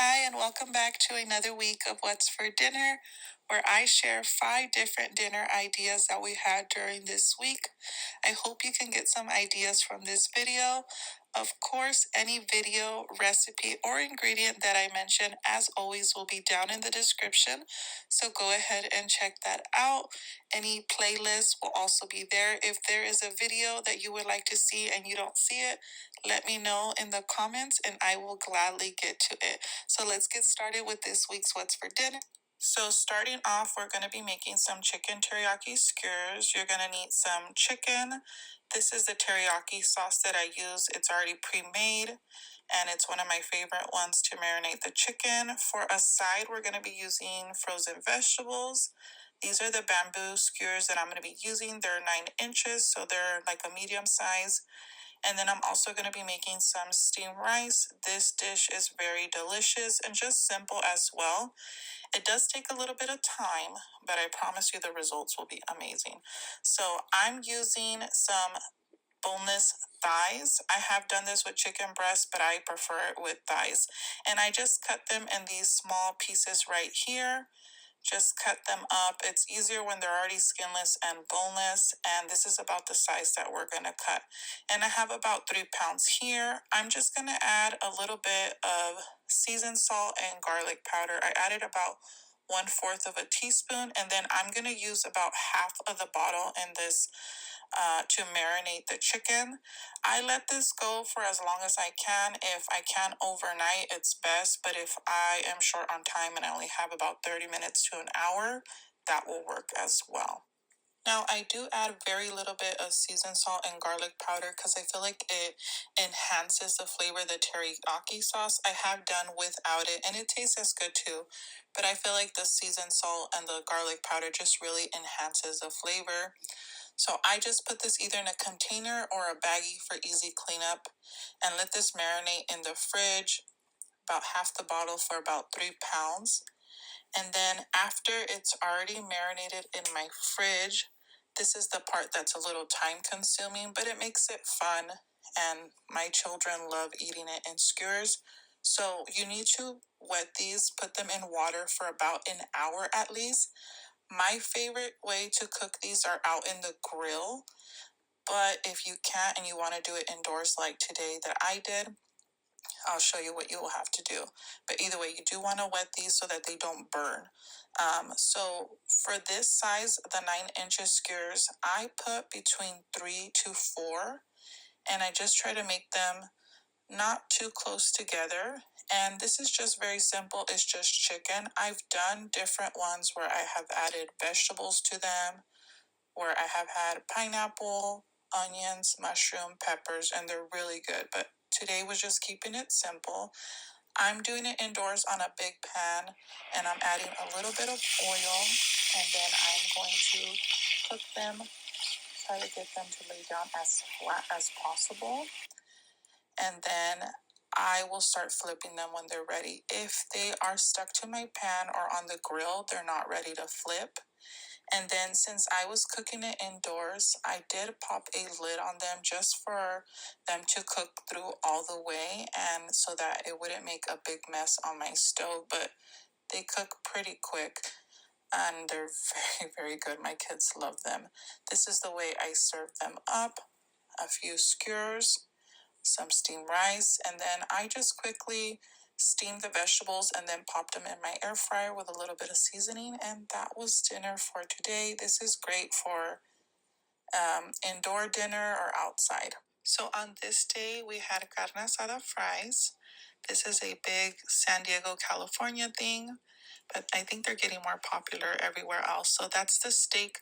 Hi, and welcome back to another week of What's for Dinner, where I share 5 different dinner ideas that we had during this week. I hope you can get some ideas from this video. Of course, any video, recipe, or ingredient that I mention, as always, will be down in the description. So go ahead and check that out. Any playlist will also be there. If there is a video that you would like to see and you don't see it, let me know in the comments and I will gladly get to it. So let's get started with this week's What's for Dinner. So starting off, we're going to be making some chicken teriyaki skewers. You're going to need some chicken. This is the teriyaki sauce that I use. It's already pre-made, and it's one of my favorite ones to marinate the chicken. For a side, we're going to be using frozen vegetables. These are the bamboo skewers that I'm going to be using. They're 9 inches, so they're like a medium size. And then I'm also going to be making some steamed rice. This dish is very delicious and just simple as well. It does take a little bit of time, but I promise you the results will be amazing. So I'm using some boneless thighs. I have done this with chicken breast, but I prefer it with thighs. And I just cut them in these small pieces right here. Just cut them up. It's easier when they're already skinless and boneless. And this is about the size that we're going to cut. And I have about 3 pounds here. I'm just going to add a little bit of seasoned salt and garlic powder. I added about 1/4 of a teaspoon. And then I'm going to use about half of the bottle in this to marinate the chicken. I let this go for as long as I can. If I can overnight, it's best. But if I am short on time and I only have about 30 minutes to an hour, that will work as well. Now, I do add very little bit of seasoned salt and garlic powder because I feel like it enhances the flavor of the teriyaki sauce. I have done without it, and it tastes as good too. But I feel like the seasoned salt and the garlic powder just really enhances the flavor. So I just put this either in a container or a baggie for easy cleanup and let this marinate in the fridge, about half the bottle for about 3 pounds. And then after it's already marinated in my fridge, this is the part that's a little time consuming, but it makes it fun. And my children love eating it in skewers. So you need to wet these, put them in water for about an hour at least. My favorite way to cook these are out in the grill, but if you can't and you want to do it indoors like today that I did, I'll show you what you will have to do. But either way, you do want to wet these so that they don't burn. So for this size, the 9 inches skewers, I put between 3 to 4, and I just try to make them not too close together. And this is just very simple. It's just chicken. I've done different ones where I have added vegetables to them, where I have had pineapple, onions, mushroom, peppers, and they're really good. But today was just keeping it simple. I'm doing it indoors on a big pan, and I'm adding a little bit of oil, and then I'm going to cook them, try to get them to lay down as flat as possible. And then I will start flipping them when they're ready. If they are stuck to my pan or on the grill, they're not ready to flip. And then since I was cooking it indoors, I did pop a lid on them just for them to cook through all the way and so that it wouldn't make a big mess on my stove. But they cook pretty quick and they're very, very good. My kids love them. This is the way I serve them up. A few skewers, some steamed rice, and then I just quickly steamed the vegetables and then popped them in my air fryer with a little bit of seasoning, and that was dinner for today. This is great for indoor dinner or outside. So on this day, we had carne asada fries. This is a big San Diego, California thing, but I think they're getting more popular everywhere else. So that's the steak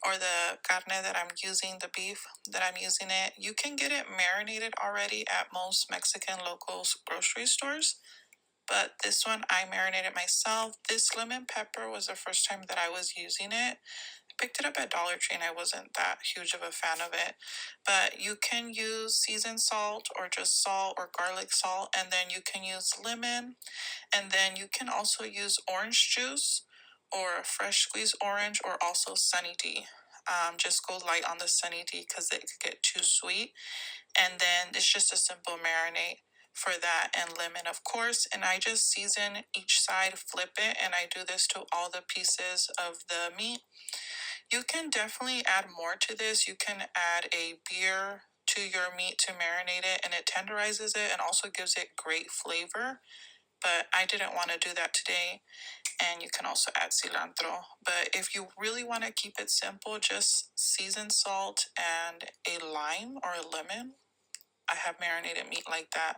or the carne that I'm using, the beef that I'm using it. You can get it marinated already at most Mexican local grocery stores, but this one I marinated myself. This lemon pepper was the first time that I was using it. I picked it up at Dollar Tree and I wasn't that huge of a fan of it. But you can use seasoned salt or just salt or garlic salt, and then you can use lemon, and then you can also use orange juice or a fresh squeezed orange or also Sunny D. Just go light on the Sunny D because it could get too sweet. And then it's just a simple marinade. for that, and lemon, of course. And I just season each side, flip it, and I do this to all the pieces of the meat. You can definitely add more to this. You can add a beer to your meat to marinate it, and it tenderizes it and also gives it great flavor. But I didn't want to do that today. And you can also add cilantro. But if you really want to keep it simple, just seasoned salt and a lime or a lemon. I have marinated meat like that.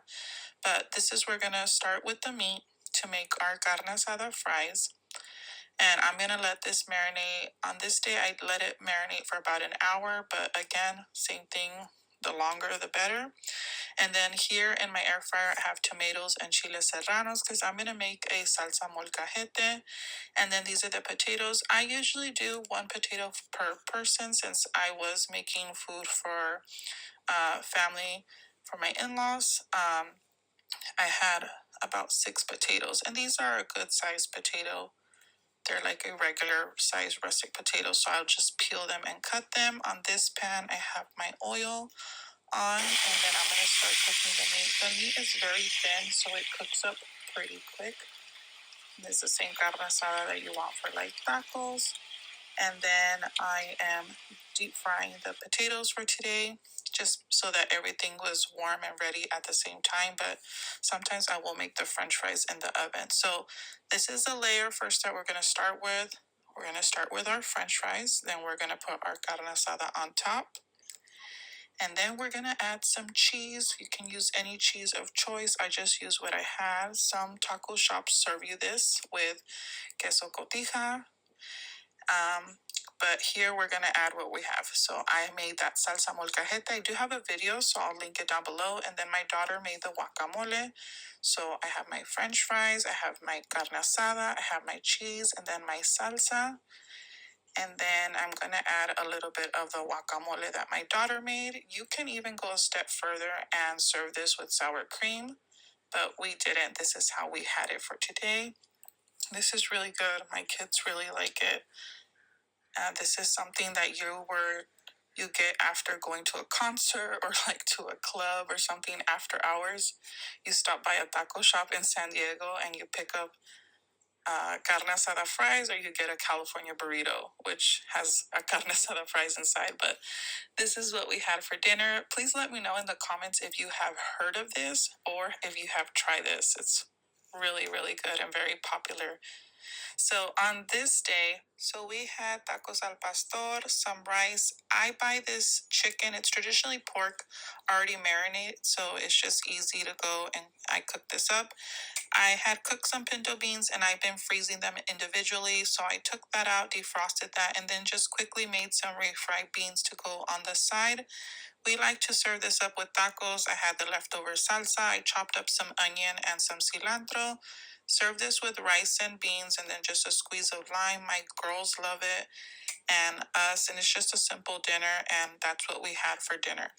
But this is, we're going to start with the meat to make our carne asada fries. And I'm going to let this marinate. On this day, I let it marinate for about an hour. But again, same thing. The longer, the better. And then here in my air fryer, I have tomatoes and chile serranos because I'm going to make a salsa molcajete. And then these are the potatoes. I usually do one potato per person since I was making food for family, for my in-laws. I had about 6 potatoes, and these are a good sized potato. They're like a regular size rustic potato, so I'll just peel them and cut them. On this pan, I have my oil on, and then I'm going to start cooking the meat. The meat is very thin, so it cooks up pretty quick. And this is the same carne asada that you want for like tacos. And then I am deep frying the potatoes for today, just so that everything was warm and ready at the same time. But sometimes I will make the french fries in the oven. So this is the layer first that we're going to start with. We're going to start with our french fries. Then we're going to put our carne asada on top. And then we're going to add some cheese. You can use any cheese of choice. I just use what I have. Some taco shops serve you this with queso cotija. But here we're going to add what we have. So I made that salsa molcajete. I do have a video, so I'll link it down below. And then my daughter made the guacamole. So I have my french fries, I have my carne asada, I have my cheese, and then my salsa. And then I'm going to add a little bit of the guacamole that my daughter made. You can even go a step further and serve this with sour cream, but we didn't. This is how we had it for today. This is really good. My kids really like it. This is something that you get after going to a concert or like to a club or something after hours. You stop by a taco shop in San Diego and you pick up carne asada fries, or you get a California burrito, which has a carne asada fries inside. But this is what we had for dinner. Please let me know in the comments if you have heard of this or if you have tried this. It's really, really good and very popular. So on this day, so we had tacos al pastor, some rice. I buy this chicken. It's traditionally pork, already marinated, so it's just easy to go and I cook this up. I had cooked some pinto beans and I've been freezing them individually, so I took that out, defrosted that, and then just quickly made some refried beans to go on the side. We like to serve this up with tacos. I had the leftover salsa. I chopped up some onion and some cilantro. Serve this with rice and beans and then just a squeeze of lime. My girls love it and us, and it's just a simple dinner, and that's what we had for dinner.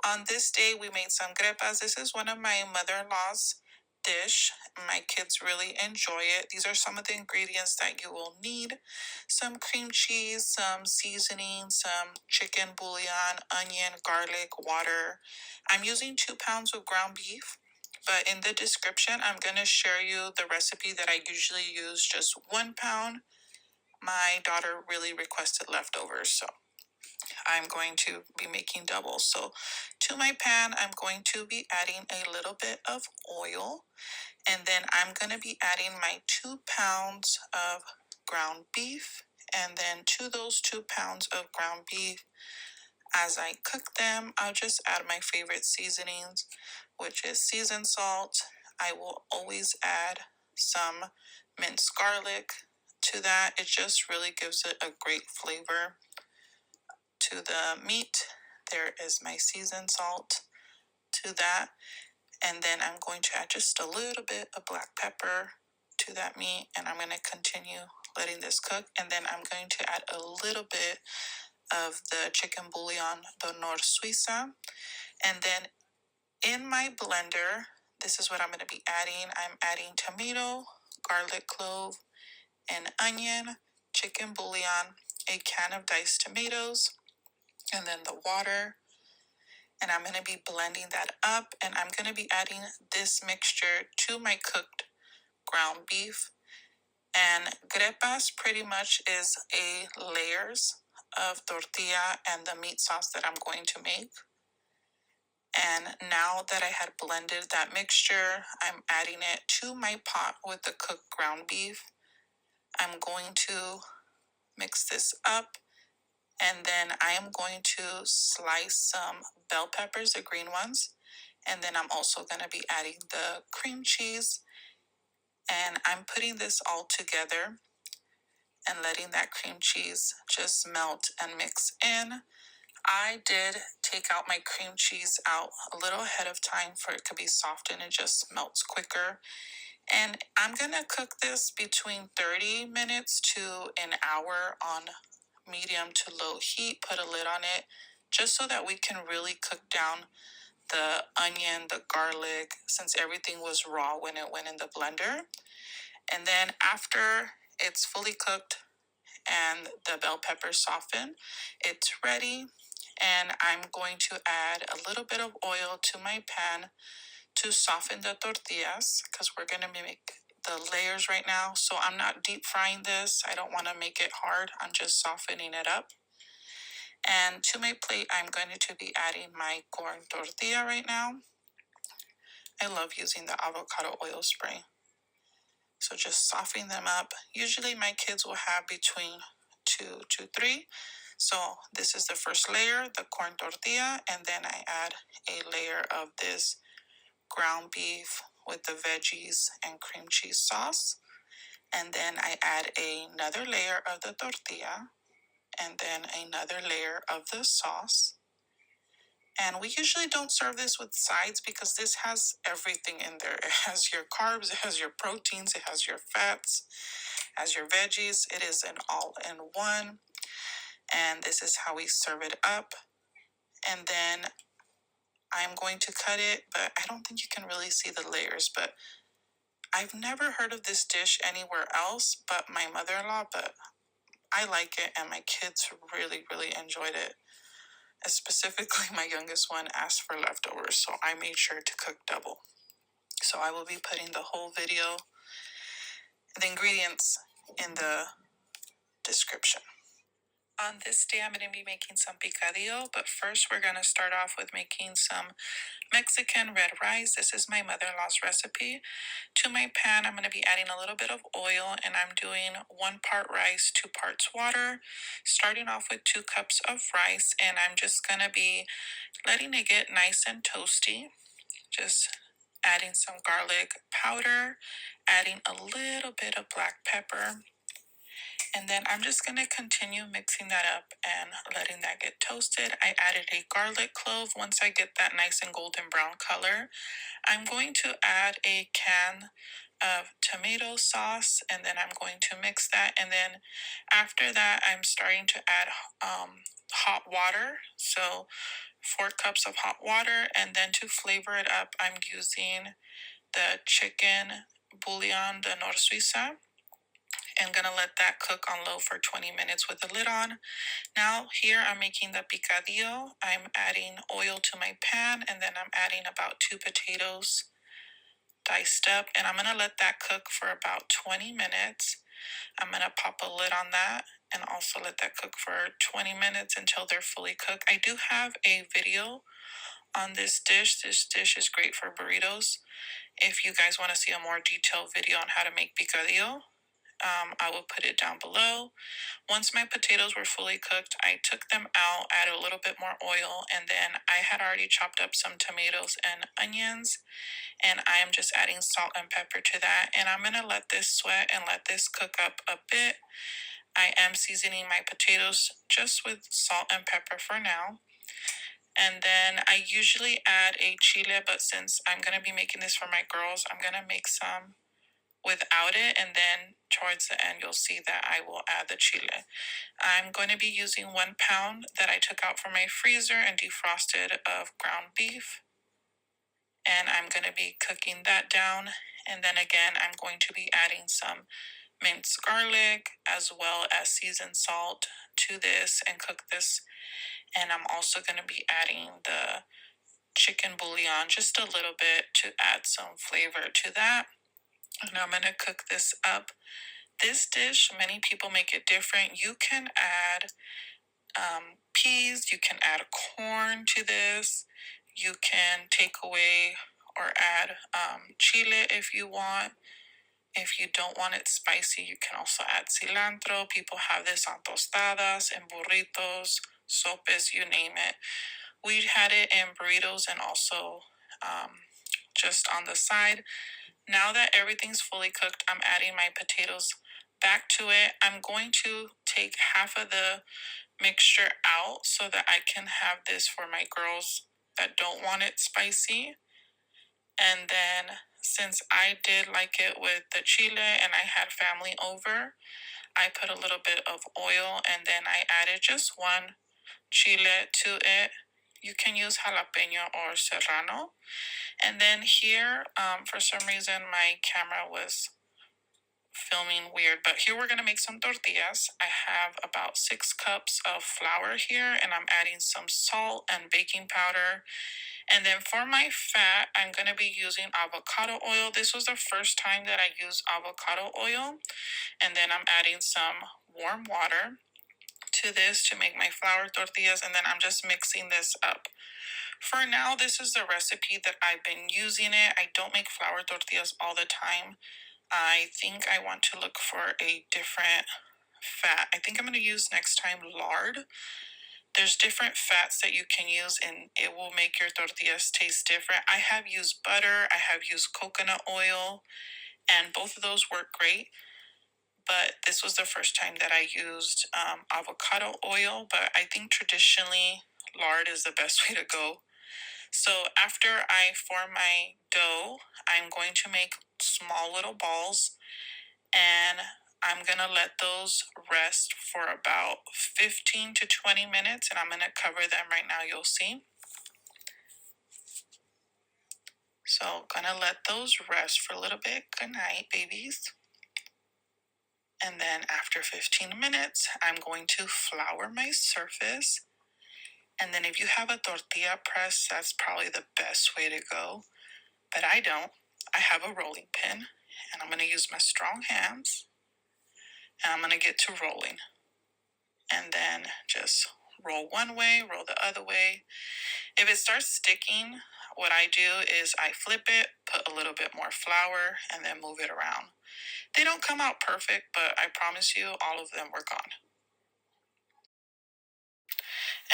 On this day, we made some crepas. This is one of my mother-in-law's dish. My kids really enjoy it. These are some of the ingredients that you will need: some cream cheese, some seasoning, some chicken bouillon, onion, garlic, water. I'm using 2 pounds of ground beef, but in the description I'm going to share you the recipe that I usually use, just 1 pound. My daughter really requested leftovers, so I'm going to be making double. So to my pan, I'm going to be adding a little bit of oil, and then I'm going to be adding my 2 pounds of ground beef. And then to those 2 pounds of ground beef, as I cook them, I'll just add my favorite seasonings, which is seasoned salt. I will always add some minced garlic to that. It just really gives it a great flavor to the meat. There is my seasoned salt to that. And then I'm going to add just a little bit of black pepper to that meat. And I'm going to continue letting this cook. And then I'm going to add a little bit of the chicken bouillon, the knorr Suiza. And then in my blender, this is what I'm going to be adding. I'm adding tomato, garlic clove, and onion, chicken bouillon, a can of diced tomatoes, and then the water. And I'm going to be blending that up, and I'm going to be adding this mixture to my cooked ground beef. And Crepas pretty much is a layers of tortilla and the meat sauce that I'm going to make. And now that I had blended that mixture, I'm adding it to my pot with the cooked ground beef. I'm going to mix this up, and then I am going to slice some bell peppers, the green ones. And then I'm also going to be adding the cream cheese, and I'm putting this all together and letting that cream cheese just melt and mix in. I did take out my cream cheese out a little ahead of time for it to be softened and just melts quicker. And I'm going to cook this between 30 minutes to an hour on medium to low heat. Put a lid on it just so that we can really cook down the onion, the garlic, since everything was raw when it went in the blender. And then after it's fully cooked and the bell peppers soften, it's ready. And I'm going to add a little bit of oil to my pan to soften the tortillas, because we're going to make the layers right now. So I'm not deep frying this. I don't want to make it hard. I'm just softening it up. And to my plate, I'm going to be adding my corn tortilla right now. I love using the avocado oil spray. So just softening them up. Usually my kids will have between 2 to 3. So this is the first layer, the corn tortilla, and then I add a layer of this ground beef with the veggies and cream cheese sauce. And then I add another layer of the tortilla, and then another layer of the sauce. And we usually don't serve this with sides because this has everything in there. It has your carbs, it has your proteins, it has your fats, it has your veggies. It is an all-in-one. And this is how we serve it up. And then I'm going to cut it, but I don't think you can really see the layers. But I've never heard of this dish anywhere else but my mother-in-law, but I like it, and my kids really, really enjoyed it. Specifically, my youngest one asked for leftovers, so I made sure to cook double. So I will be putting the whole video, the ingredients, in the description. On this day, I'm going to be making some picadillo, but first we're going to start off with making some Mexican red rice. This is my mother-in-law's recipe. To my pan, I'm going to be adding a little bit of oil, and I'm doing 1 part rice, 2 parts water, starting off with 2 cups of rice, and I'm just going to be letting it get nice and toasty. Just adding some garlic powder, adding a little bit of black pepper, and then I'm just going to continue mixing that up and letting that get toasted. I added a garlic clove. Once I get that nice and golden brown color, I'm going to add a can of tomato sauce, and then I'm going to mix that. And then after that, I'm starting to add hot water. So 4 cups of hot water. And then to flavor it up, I'm using the chicken bouillon, the Knorr Suiza. And gonna let that cook on low for 20 minutes with the lid on. Now here I'm making the picadillo. I'm adding oil to my pan, and then I'm adding about 2 potatoes diced up, and I'm gonna let that cook for about 20 minutes. I'm gonna pop a lid on that and also let that cook for 20 minutes until they're fully cooked. I do have a video on this dish. This dish is great for burritos. If you guys want to see a more detailed video on how to make picadillo, I will put it down below. Once my potatoes were fully cooked, I took them out, added a little bit more oil, and then I had already chopped up some tomatoes and onions, and I am just adding salt and pepper to that. And I'm going to let this sweat and let this cook up a bit. I am seasoning my potatoes just with salt and pepper for now. And then I usually add a chile, but since I'm going to be making this for my girls, I'm going to make some without it, and then towards the end you'll see that I will add the chile. I'm going to be using 1 pound that I took out from my freezer and defrosted of ground beef, and I'm going to be cooking that down. And then again, I'm going to be adding some minced garlic as well as seasoned salt to this and cook this. And I'm also going to be adding the chicken bouillon, just a little bit to add some flavor to that. And I'm going to cook this up. This dish, many people make it different. You can add peas, you can add corn to this, you can take away or add chile if you want. If you don't want it spicy, you can also add cilantro. People have this on tostadas and burritos, sopes, you name it. We had it in burritos and also just on the side. Now that everything's fully cooked, I'm adding my potatoes back to it. I'm going to take half of the mixture out so that I can have this for my girls that don't want it spicy. And then since I did like it with the chile and I had family over, I put a little bit of oil and then I added just one chile to it. You can use jalapeno or serrano. And then here, for some reason, my camera was filming weird, but here we're going to make some tortillas. I have about 6 cups of flour here, and I'm adding some salt and baking powder. And then for my fat, I'm going to be using avocado oil. This was the first time that I used avocado oil. And then I'm adding some warm water to this to make my flour tortillas, and then I'm just mixing this up. For now, this is the recipe that I've been using it. I don't make flour tortillas all the time. I think I want to look for a different fat. I think I'm going to use next time lard. There's different fats that you can use and it will make your tortillas taste different. I have used butter, I have used coconut oil, and both of those work great. But this was the first time that I used avocado oil, but I think traditionally lard is the best way to go. So after I form my dough, I'm going to make small little balls and I'm going to let those rest for about 15 to 20 minutes and I'm going to cover them right now, you'll see. So going to let those rest for a little bit. Good night, babies. And then after 15 minutes, I'm going to flour my surface. And then if you have a tortilla press, that's probably the best way to go. But I don't. I have a rolling pin. And I'm going to use my strong hands. And I'm going to get to rolling. And then just roll one way, roll the other way. If it starts sticking, what I do is I flip it, put a little bit more flour, and then move it around. They don't come out perfect, but I promise you all of them were gone.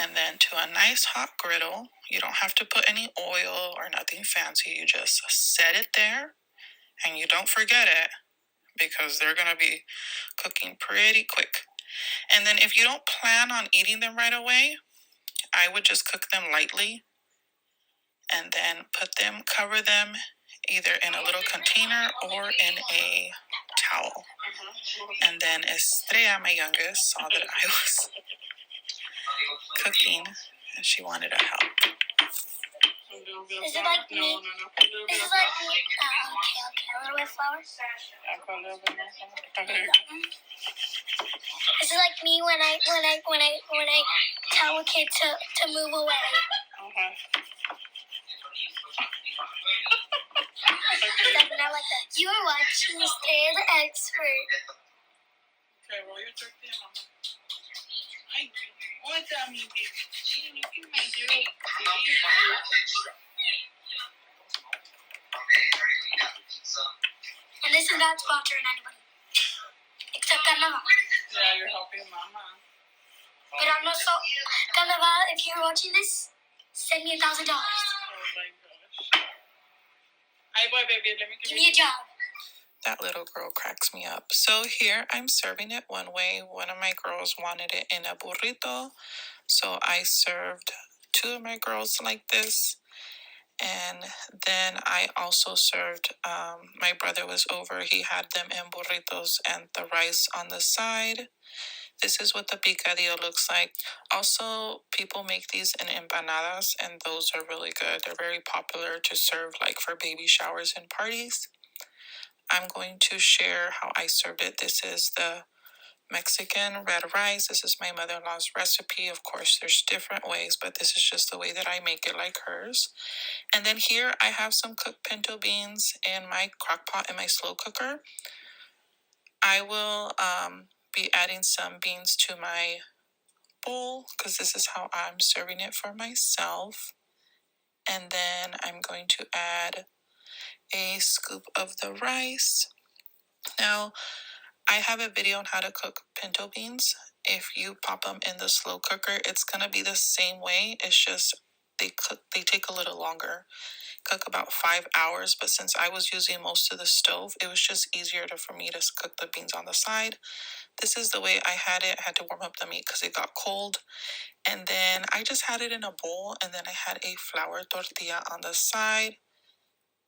And then to a nice hot griddle, you don't have to put any oil or nothing fancy. You just set it there and you don't forget it because they're going to be cooking pretty quick. And then if you don't plan on eating them right away, I would just cook them lightly and then cover them either in a little container or in a towel. And then Estrella, my youngest, saw that I was cooking and she wanted to help. Is it like me? Is it like me? Okay. A little bit of flour. Is it like me when I tell a kid to move away? Okay. Not like that. You are watching Stay the Expert. Okay, roll your turkey, Mama. What that mean, baby? You might do it. And this is not sponsoring anybody. Except Carne. Yeah, you're helping Mama. But I'm not so... Carne, if you're watching this, send me $1,000. Oh my gosh. Hi, boy, baby. Let me give me a job. That little girl cracks me up. So here I'm serving it one way. One of my girls wanted it in a burrito. So I served 2 of my girls like this. And then I also served, my brother was over. He had them in burritos and the rice on the side. This is what the picadillo looks like. Also, people make these in empanadas, and those are really good. They're very popular to serve like for baby showers and parties. I'm going to share how I served it. This is the Mexican red rice. This is my mother-in-law's recipe. Of course, there's different ways, but this is just the way that I make it, like hers. And then here I have some cooked pinto beans in my crock pot in my slow cooker. I will be adding some beans to my bowl because this is how I'm serving it for myself. And then I'm going to add a scoop of the rice. Now, I have a video on how to cook pinto beans. If you pop them in the slow cooker, it's going to be the same way. It's just they take a little longer. Cook about 5 hours, but since I was using most of the stove, it was just easier for me to cook the beans on the side. This is the way I had it. I had to warm up the meat because it got cold. And then I just had it in a bowl, and then I had a flour tortilla on the side.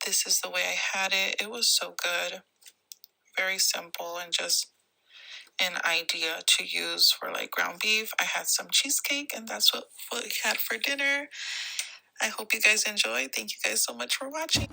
This is the way I had it. It was so good. Very simple and just an idea to use for like ground beef. I had some cheesecake, and that's what we had for dinner. I hope you guys enjoyed. Thank you guys so much for watching.